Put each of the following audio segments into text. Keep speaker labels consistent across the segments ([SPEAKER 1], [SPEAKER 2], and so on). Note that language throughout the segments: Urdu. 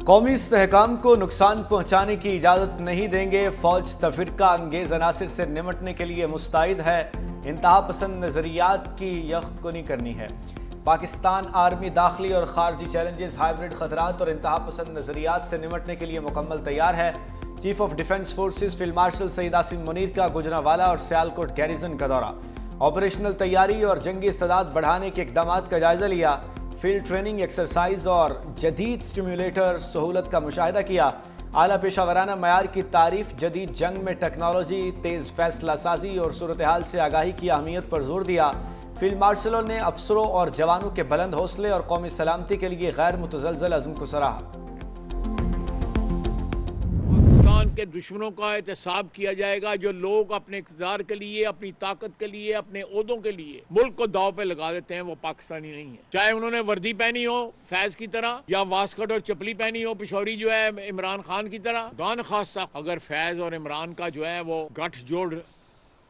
[SPEAKER 1] قومی استحکام کو نقصان پہنچانے کی اجازت نہیں دیں گے، فوج تفرقہ انگیز عناصر سے نمٹنے کے لیے مستعد ہے، انتہا پسند نظریات کی یککنی کرنی ہے۔ پاکستان آرمی داخلی اور خارجی چیلنجز، ہائبرڈ خطرات اور انتہا پسند نظریات سے نمٹنے کے لیے مکمل تیار ہے۔ Chief of defence forces field marshal Syed Asim Munir کا گوجرانوالہ اور سیالکوٹ گیریزن کا دورہ، آپریشنل تیاری اور جنگی استعداد بڑھانے کے اقدامات کا جائزہ لیا، فیلڈ ٹریننگ ایکسرسائز اور جدید سٹیمیولیٹر سہولت کا مشاہدہ کیا، اعلیٰ پیشہ ورانہ معیار کی تعریف، جدید جنگ میں ٹیکنالوجی، تیز فیصلہ سازی اور صورتحال سے آگاہی کی اہمیت پر زور دیا۔ فیلڈ مارشلوں نے افسروں اور جوانوں کے بلند حوصلے اور قومی سلامتی کے لیے غیر متزلزل عزم کو سراہا۔
[SPEAKER 2] پاکستان کے دشمنوں کا احتساب کیا جائے گا جو لوگ اپنے اقتدار کے لیے، اپنی طاقت کے لیے، اپنے عہدوں کے لیے ملک کو داؤ پہ لگا دیتے ہیں، وہ پاکستانی نہیں ہے۔ چاہے انہوں نے وردی پہنی ہو فیض کی طرح، یا واسکٹ اور چپلی پہنی ہو پشوری جو ہے عمران خان کی طرح، دان خاصہ اگر فیض اور عمران کا جو ہے وہ گٹھ جوڑ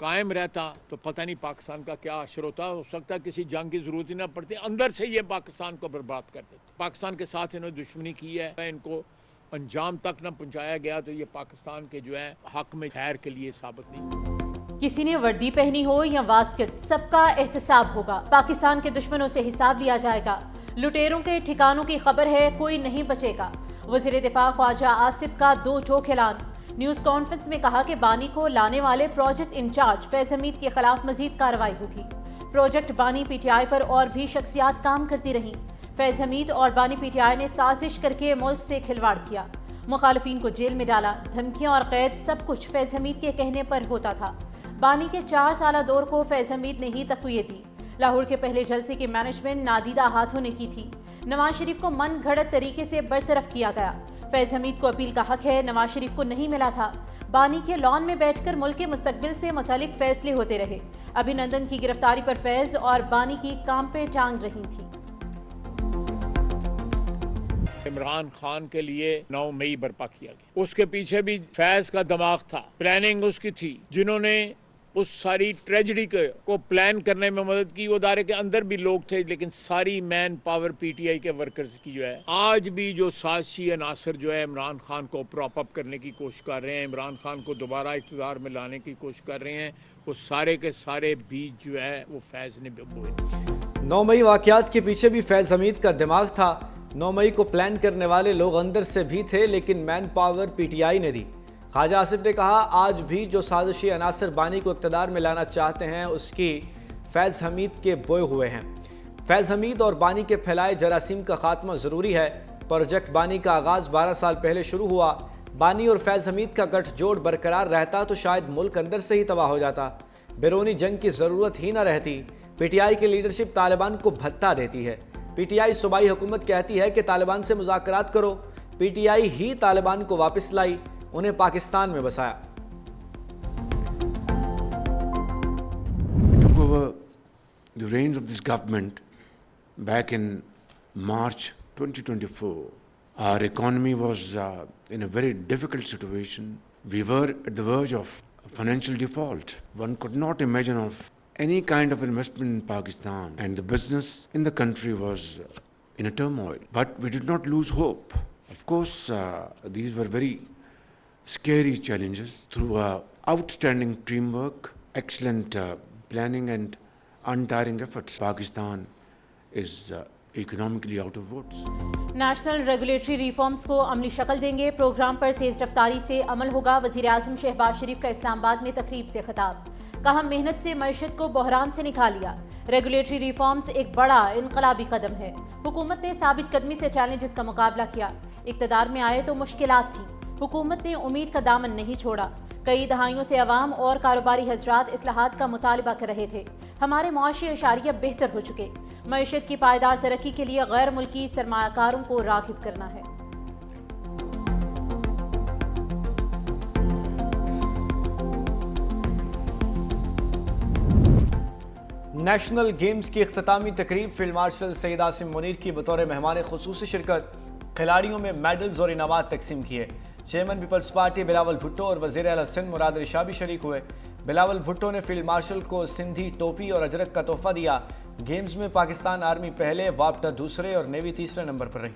[SPEAKER 2] قائم رہتا تو پتہ نہیں پاکستان کا کیا حشر ہوتا۔ ہو سکتا ہے کسی جنگ کی ضرورت ہی نہ پڑتی، اندر سے یہ پاکستان کو برباد کر دیتے۔ پاکستان کے ساتھ انہوں نے دشمنی کی ہے، ان کو انجام تک نہ پہنچایا گیا تو یہ پاکستان کے جو ہے حق میں خیر کے لیے ثابت نہیں۔
[SPEAKER 3] کسی نے وردی پہنی ہو یا واسکٹ، سب کا احتساب ہوگا۔ پاکستان کے دشمنوں سے حساب لیا جائے گا۔ لٹیروں کے ٹھکانوں کی خبر ہے، کوئی نہیں بچے گا۔ وزیر دفاع خواجہ آصف کا دو ٹوک اعلان۔ نیوز کانفرنس میں کہا کہ بانی کو لانے والے پروجیکٹ انچارج فیض حمید کے خلاف مزید کارروائی ہوگی۔ پروجیکٹ بانی پی ٹی آئی پر اور بھی شخصیات کام کرتی رہیں۔ فیض حمید اور بانی پی ٹی آئی نے سازش کر کے ملک سے کھلواڑ کیا، مخالفین کو جیل میں ڈالا، دھمکیاں اور قید سب کچھ فیض حمید کے کہنے پر ہوتا تھا۔ بانی کے 4 سالہ دور کو فیض حمید نے ہی تقویت دی۔ لاہور کے پہلے جلسے کی مینجمنٹ نادیدہ ہاتھوں نے کی تھی۔ نواز شریف کو من گھڑت طریقے سے برطرف کیا گیا۔ فیض حمید کو اپیل کا حق ہے، نواز شریف کو نہیں ملا تھا۔ بانی کے لان میں بیٹھ کر ملک کے مستقبل سے متعلق فیصلے ہوتے رہے۔ ابھینندن کی گرفتاری پر فیض اور بانی کی کام پہ ٹانگ رہی تھی۔
[SPEAKER 2] عمران خان کے لیے 9 مئی برپا کیا گیا، اس کے پیچھے بھی فیض کا دماغ تھا، پلاننگ اس کی تھی، جنہوں نے اس ساری ٹریجڈی کو پلان کرنے میں مدد کی۔ وہ ادارے کے اندر بھی لوگ تھے، لیکن ساری man power P T I کے ورکرز کی جو ہے آج بھی جو سازشی عناصر جو ہے عمران خان کو پراپ اپ کرنے کی کوشش کر رہے ہیں، عمران خان کو دوبارہ اقتدار میں لانے کی کوشش کر رہے ہیں، وہ سارے کے سارے بیج جو ہے وہ فیض نے بوئے۔
[SPEAKER 1] 9 مئی واقعات کے پیچھے بھی فیض حمید کا دماغ تھا۔ 9 مئی کو پلان کرنے والے لوگ اندر سے بھی تھے، لیکن man power P T I نے دی۔ خواجہ آصف نے کہا، آج بھی جو سازشی عناصر بانی کو اقتدار میں لانا چاہتے ہیں اس کی فیض حمید کے بوئے ہوئے ہیں۔ فیض حمید اور بانی کے پھیلائے جراثیم کا خاتمہ ضروری ہے۔ پروجیکٹ بانی کا آغاز 12 سال پہلے شروع ہوا۔ بانی اور فیض حمید کا گٹھ جوڑ برقرار رہتا تو شاید ملک اندر سے ہی تباہ ہو جاتا، بیرونی جنگ کی ضرورت ہی نہ رہتی۔ پی ٹی آئی کی لیڈرشپ طالبان کو بھتا دیتی ہے۔ پی ٹی آئی صوبائی حکومت کہتی ہے کہ طالبان سے مذاکرات کرو، پی ٹی آئی ہی طالبان کو واپس لائی، انہیں پاکستان میں بسایا۔
[SPEAKER 4] We took over the reins of this government back in March 2024. Our economy was in a very difficult situation. We were at the verge of financial default. One could not imagine of any kind of investment in Pakistan, and the business in the country was in a turmoil. But we did not lose hope. Of course, these were very scary challenges. Through outstanding teamwork, excellent planning and untiring efforts, Pakistan is economically out of woods.
[SPEAKER 3] National regulatory reforms کو عملی شکل دیں گے، پروگرام پر تیز رفتاری سے عمل ہوگا۔ وزیر اعظم شہباز شریف کا اسلام آباد میں تقریب سے خطاب، کہا محنت سے معیشت کو بحران سے نکال لیا۔ ریگولیٹری ریفارمز ایک بڑا انقلابی قدم ہے۔ حکومت نے ثابت قدمی سے چیلنجز کا مقابلہ کیا، اقتدار میں آئے تو مشکلات تھیں، حکومت نے امید کا دامن نہیں چھوڑا۔ کئی دہائیوں سے عوام اور کاروباری حضرات اصلاحات کا مطالبہ کر رہے تھے۔ ہمارے معاشی اشاریہ بہتر ہو چکے۔ معیشت کی پائیدار ترقی کے لیے غیر ملکی سرمایہ کاروں کو راغب کرنا ہے۔
[SPEAKER 1] نیشنل گیمز کی اختتامی تقریب، فیلڈ مارشل سید عاصم منیر کی بطور مہمان خصوصی شرکت، کھلاڑیوں میں میڈلز اور انعامات تقسیم کیے۔ Chairman Peoples Party Bilawal Bhutto اور وزیر اعلیٰ سندھ مراد علی شاہ بھی شریک ہوئے۔ بلاول بھٹو نے فیلڈ مارشل کو سندھی ٹوپی اور اجرک کا تحفہ دیا۔ گیمز میں پاکستان آرمی پہلے، واپٹا دوسرے اور نیوی تیسرے نمبر پر رہی۔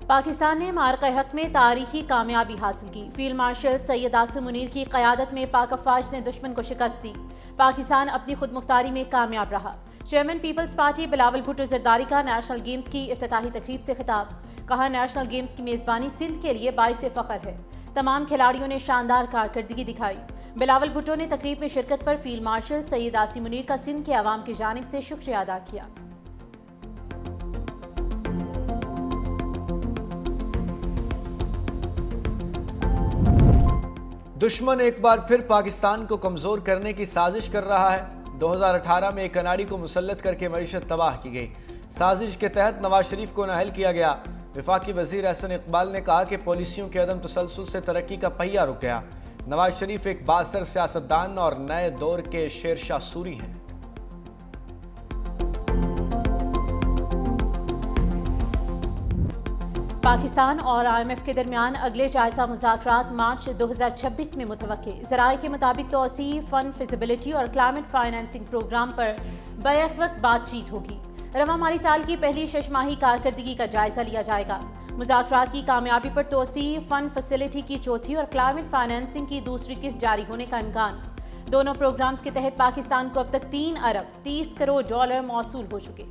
[SPEAKER 3] پاکستان نے معرکہ حق میں تاریخی کامیابی حاصل کی. فیلڈ مارشل سید عاصم منیر کی قیادت میں پاک افواج نے دشمن کو شکست دی. پاکستان اپنی خود مختاری میں کامیاب رہا. Chairman Peoples Party Bilawal Bhutto Zardari کا نیشنل گیمز کی افتتاحی تقریب سے خطاب. کہا نیشنل گیمز کی میزبانی سندھ کے لیے باعث فخر ہے. تمام کھلاڑیوں نے شاندار کارکردگی دکھائی. بلاول بھٹو نے تقریب میں شرکت پر فیلڈ مارشل سید عاصم منیر کا سندھ کے عوام کی جانب سے شکریہ ادا کیا.
[SPEAKER 1] دشمن ایک بار پھر پاکستان کو کمزور کرنے کی سازش کر رہا ہے. 2018 میں ایک کناڑی کو مسلط کر کے معیشت تباہ کی گئی. سازش کے تحت نواز شریف کو نااہل کیا گیا. وفاقی وزیر احسن اقبال نے کہا کہ پالیسیوں کے عدم تسلسل سے ترقی کا پہیہ رک گیا. نواز شریف ایک بااثر سیاستدان اور نئے دور کے شیر شاہ سوری ہیں.
[SPEAKER 3] پاکستان اور IMF کے درمیان اگلے جائزہ مذاکرات مارچ 2026 میں متوقع. ذرائع کے مطابق توسیع، فنڈ فیزیبلٹی اور کلائمیٹ فائنانسنگ پروگرام پر بیک وقت بات چیت ہوگی. رواں مالی سال کی پہلی شش ماہی کارکردگی کا جائزہ لیا جائے گا. مذاکرات کی کامیابی پر توسیع، فنڈ فیسلٹی کی چوتھی اور کلائمیٹ فائنانسنگ کی دوسری قسط جاری ہونے کا امکان. دونوں پروگرامز کے تحت پاکستان کو اب تک 3 ارب 30 کروڑ ڈالر موصول ہو چکے.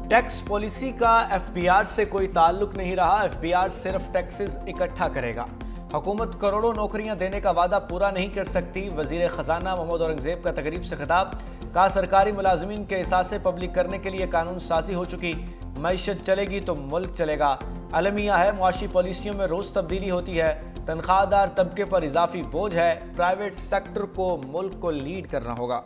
[SPEAKER 1] ٹیکس پالیسی کا FBR سے کوئی تعلق نہیں رہا. FBR صرف ٹیکسز اکٹھا کرے گا. حکومت کروڑوں نوکریاں دینے کا وعدہ پورا نہیں کر سکتی. وزیر خزانہ محمد اورنگزیب کا تقریب سے خطاب. کہا سرکاری ملازمین کے اثاثے پبلک کرنے کے لیے قانون سازی ہو چکی. معیشت چلے گی تو ملک چلے گا. المیہ ہے معاشی پالیسیوں میں روز تبدیلی ہوتی ہے. تنخواہ دار طبقے پر اضافی بوجھ ہے. پرائیویٹ سیکٹر کو ملک کو لیڈ کرنا ہوگا.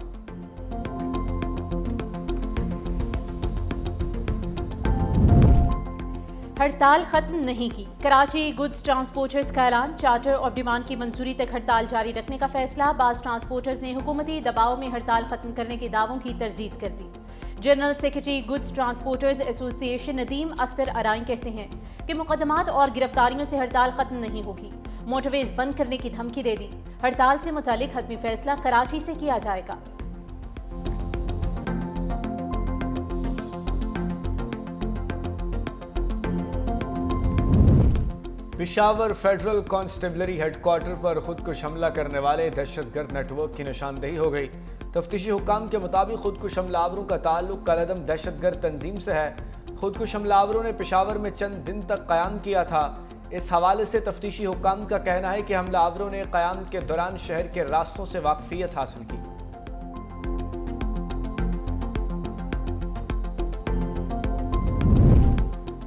[SPEAKER 3] ہڑتال ختم نہیں کی. کراچی گڈز ٹرانسپورٹرز کا اعلان. چارٹر آف ڈیمانڈ کی منظوری تک ہڑتال جاری رکھنے کا فیصلہ. بعض ٹرانسپورٹرز نے حکومتی دباؤ میں ہڑتال ختم کرنے کے دعووں کی تردید کر دی. جنرل سیکرٹری گڈز ٹرانسپورٹرز ایسوسی ایشن ندیم اختر ارائیں کہتے ہیں کہ مقدمات اور گرفتاریوں سے ہڑتال ختم نہیں ہوگی. موٹر ویز بند کرنے کی دھمکی دے دی. ہڑتال سے متعلق حتمی فیصلہ کراچی سے کیا جائے گا.
[SPEAKER 1] Peshawar federal constabulary head quarter پر خودکش حملہ کرنے والے دہشت گرد نیٹ ورک کی نشاندہی ہو گئی. تفتیشی حکام کے مطابق خودکش حملہ آوروں کا تعلق کالعدم دہشت گرد تنظیم سے ہے. خودکش حملہ آوروں نے پشاور میں چند دن تک قیام کیا تھا. اس حوالے سے تفتیشی حکام کا کہنا ہے کہ حملہ آوروں نے قیام کے دوران شہر کے راستوں سے واقفیت حاصل کی.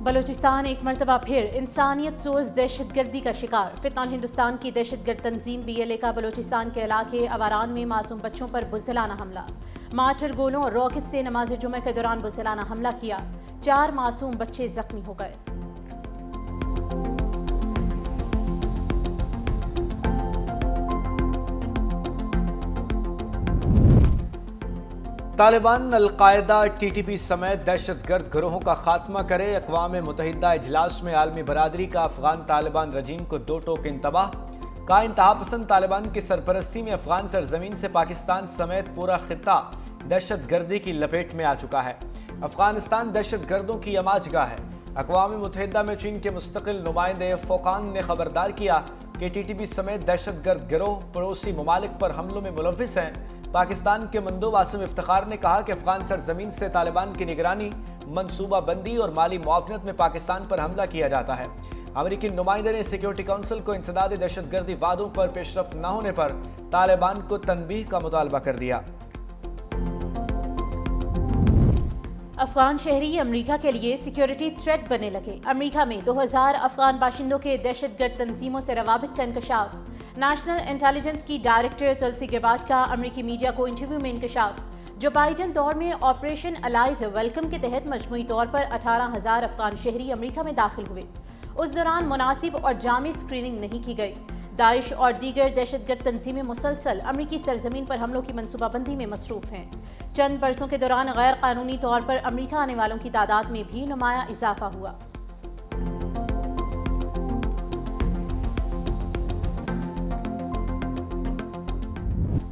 [SPEAKER 3] بلوچستان ایک مرتبہ پھر انسانیت سوز دہشت گردی کا شکار. فتنہ ہندوستان کی دہشت گرد تنظیم BLA کا بلوچستان کے علاقے اواران میں معصوم بچوں پر بزدلانہ حملہ. مارٹر گولوں اور راکٹ سے نماز جمعہ کے دوران بزدلانہ حملہ کیا. 4 معصوم بچے زخمی ہو گئے.
[SPEAKER 1] طالبان القاعدہ TTP سمیت دہشت گرد گروہوں کا خاتمہ کرے. اقوام متحدہ اجلاس میں عالمی برادری کا افغان طالبان رجیم کو 2 ٹوک انتباہ. کا انتہا پسند طالبان کی سرپرستی میں افغان سرزمین سے پاکستان سمیت پورا خطہ دہشت گردی کی لپیٹ میں آ چکا ہے. افغانستان دہشت گردوں کی یماج گاہ ہے. اقوام متحدہ میں چین کے مستقل نمائندے فوکانگ نے خبردار کیا کہ TTP سمیت دہشت گرد گروہ پڑوسی ممالک پر حملوں میں ملوث ہیں. پاکستان کے مندوب عاصم افتخار نے کہا کہ افغان سرزمین سے طالبان کی نگرانی، منصوبہ بندی اور مالی معاونت میں پاکستان پر حملہ کیا جاتا ہے. امریکی نمائندے نے سیکیورٹی کونسل کو انسداد دہشت گردی وعدوں پر پیش رفت نہ ہونے پر طالبان کو تنبیہ کا مطالبہ کر دیا.
[SPEAKER 3] افغان شہری امریکہ کے لیے سیکیورٹی تھریٹ بننے لگے. امریکہ میں 2000 افغان باشندوں کے دہشت گرد تنظیموں سے روابط کا انکشاف. نیشنل انٹیلیجنس کی ڈائریکٹر تلسی گباج کا امریکی میڈیا کو انٹرویو میں انکشاف. جو بائیڈن دور میں آپریشن الائز ویلکم کے تحت مجموعی طور پر 18,000 افغان شہری امریکہ میں داخل ہوئے. اس دوران مناسب اور جامع اسکریننگ نہیں کی گئی. داعش اور دیگر دہشت گرد تنظیمیں مسلسل امریکی سرزمین پر حملوں کی منصوبہ بندی میں مصروف ہیں. چند برسوں کے دوران غیر قانونی طور پر امریکہ آنے والوں کی تعداد میں بھی نمایاں اضافہ ہوا.